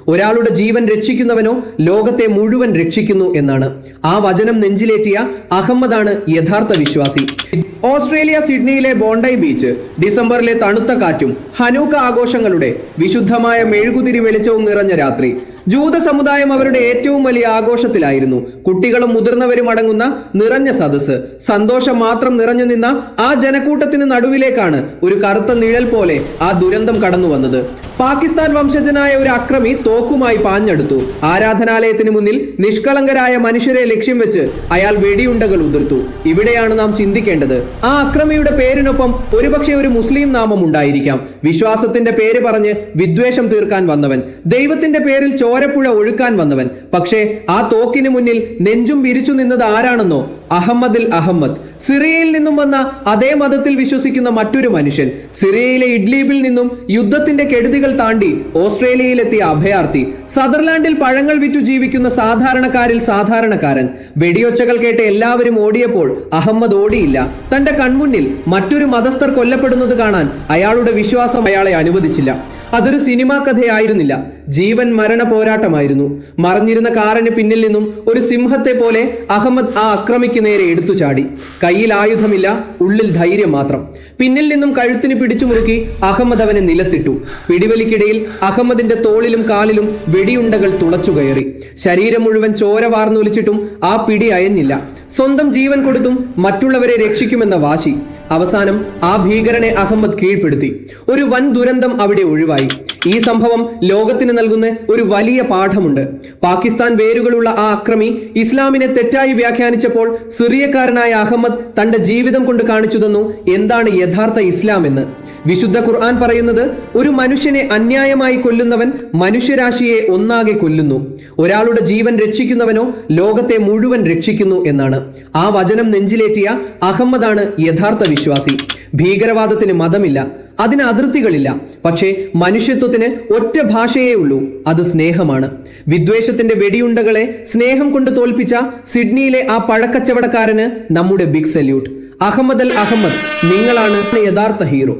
ഒരാളുടെ ജീവൻ രക്ഷിക്കുന്നവനോ ലോകത്തെ മുഴുവൻ രക്ഷിക്കുന്നു എന്നാണ്. ആ വചനം നെഞ്ചിലേറ്റിയ അഹമ്മദാണ് യഥാർത്ഥ വിശ്വാസി. ഓസ്ട്രേലിയ സിഡ്നിയിലെ ബോണ്ടൈ ബീച്ച്, ഡിസംബറിലെ തണുത്ത കാറ്റും ഹനൂക്ക ആഘോഷങ്ങളുടെ വിശുദ്ധമായ മെഴുകുതിരി വെളിച്ചവും നിറഞ്ഞ രാത്രി. ജൂത സമുദായം അവരുടെ ഏറ്റവും വലിയ ആഘോഷത്തിലായിരുന്നു. കുട്ടികളും മുതിർന്നവരും അടങ്ങുന്ന നിറഞ്ഞ സദസ്സ്. സന്തോഷം മാത്രം നിറഞ്ഞു നിന്ന ആ ജനക്കൂട്ടത്തിന് നടുവിലേക്കാണ് ഒരു കറുത്ത നിഴൽ പോലെ ആ ദുരന്തം കടന്നു വന്നത്. പാകിസ്ഥാൻ വംശജനായ ഒരു അക്രമി തോക്കുമായി പാഞ്ഞെടുത്തു. ആരാധനാലയത്തിന് മുന്നിൽ നിഷ്കളങ്കരായ മനുഷ്യരെ ലക്ഷ്യം വെച്ച് അയാൾ വെടിയുണ്ടകൾ ഉതിർത്തു. ഇവിടെയാണ് നാം ചിന്തിക്കേണ്ടത്. ആ അക്രമിയുടെ പേരിനൊപ്പം ഒരുപക്ഷെ ഒരു മുസ്ലിം നാമം ഉണ്ടായിരിക്കാം. വിശ്വാസത്തിന്റെ പേര് പറഞ്ഞ് വിദ്വേഷം തീർക്കാൻ വന്നവൻ, ദൈവത്തിന്റെ പേരിൽ ചോരപ്പുഴ ഒഴുക്കാൻ വന്നവൻ. പക്ഷേ ആ തോക്കിന് മുന്നിൽ നെഞ്ചും വിരിച്ചു നിന്നത് ആരാണെന്നോ? അഹമ്മദിൽ അഹമ്മദ്. സിറിയയിൽ നിന്നും വന്ന അതേ മതത്തിൽ വിശ്വസിക്കുന്ന മറ്റൊരു മനുഷ്യൻ. സിറിയയിലെ ഇഡ്ലീബിൽ നിന്നും യുദ്ധത്തിന്റെ കെടുതികൾ താണ്ടി ഓസ്ട്രേലിയയിലെത്തിയ അഭയാർത്ഥി. സദർലാൻഡിൽ പഴങ്ങൾ വിറ്റു ജീവിക്കുന്ന സാധാരണക്കാരിൽ സാധാരണക്കാരൻ. വെടിയൊച്ചകൾ കേട്ട് എല്ലാവരും ഓടിയപ്പോൾ അഹമ്മദ് ഓടിയില്ല. തന്റെ കൺമുന്നിൽ മറ്റൊരു മതസ്ഥർ കൊല്ലപ്പെടുന്നത് കാണാൻ അയാളുടെ വിശ്വാസം അയാളെ അനുവദിച്ചില്ല. അതൊരു സിനിമാ കഥയായിരുന്നില്ല, ജീവൻ മരണ പോരാട്ടമായിരുന്നു. മറഞ്ഞിരുന്ന കാറിന് പിന്നിൽ നിന്നും ഒരു സിംഹത്തെ പോലെ അഹമ്മദ് ആ അക്രമിക്ക് നേരെ എടുത്തു ചാടി. കയ്യിൽ ആയുധമില്ല, ഉള്ളിൽ ധൈര്യം മാത്രം. പിന്നിൽ നിന്നും കഴുത്തിന് പിടിച്ചു മുറുക്കി അഹമ്മദ് അവനെ നിലത്തിട്ടു. പിടിവലിക്കിടയിൽ അഹമ്മദിന്റെ തോളിലും കാലിലും വെടിയുണ്ടകൾ തുളച്ചുകയറി. ശരീരം മുഴുവൻ ചോര വാർന്നൊലിച്ചിട്ടും ആ പിടി അയഞ്ഞില്ല. സ്വന്തം ജീവൻ കൊടുത്തും മറ്റുള്ളവരെ രക്ഷിക്കുമെന്ന വാശി. അവസാനം ആ ഭീകരനെ അഹമ്മദ് കീഴ്പ്പെടുത്തി. ഒരു വൻ ദുരന്തം അവിടെ ഒഴിവായി. ഈ സംഭവം ലോകത്തിന് നൽകുന്ന ഒരു വലിയ പാഠമുണ്ട്. പാകിസ്ഥാൻ വേരുകളുള്ള ആ അക്രമി ഇസ്ലാമിനെ തെറ്റായി വ്യാഖ്യാനിച്ചപ്പോൾ സിറിയക്കാരനായ അഹമ്മദ് തന്റെ ജീവിതം കൊണ്ട് കാണിച്ചു തന്നു എന്താണ് യഥാർത്ഥ ഇസ്ലാം എന്ന്. വിശുദ്ധ ഖുർആൻ പറയുന്നത്, ഒരു മനുഷ്യനെ അന്യായമായി കൊല്ലുന്നവൻ മനുഷ്യരാശിയെ ഒന്നാകെ കൊല്ലുന്നു. ഒരാളുടെ ജീവൻ രക്ഷിക്കുന്നവനോ ലോകത്തെ മുഴുവൻ രക്ഷിക്കുന്നു എന്നാണ്. ആ വചനം നെഞ്ചിലേറ്റിയ അഹമ്മദാണ് യഥാർത്ഥ വിശ്വാസി. ഭീകരവാദത്തിന് മതമില്ല, അതിന് അതിർത്തികളില്ല. പക്ഷേ മനുഷ്യത്വത്തിന് ഒറ്റ ഭാഷയേ ഉള്ളൂ, അത് സ്നേഹമാണ്. വിദ്വേഷത്തിന്റെ വെടിയുണ്ടകളെ സ്നേഹം കൊണ്ട് തോൽപ്പിച്ച സിഡ്നിയിലെ ആ പഴക്കച്ചവടക്കാരന് നമ്മുടെ ബിഗ് സല്യൂട്ട്. അഹമ്മദ് അൽ അഹമ്മദ്, നിങ്ങളാണ് യഥാർത്ഥ ഹീറോ.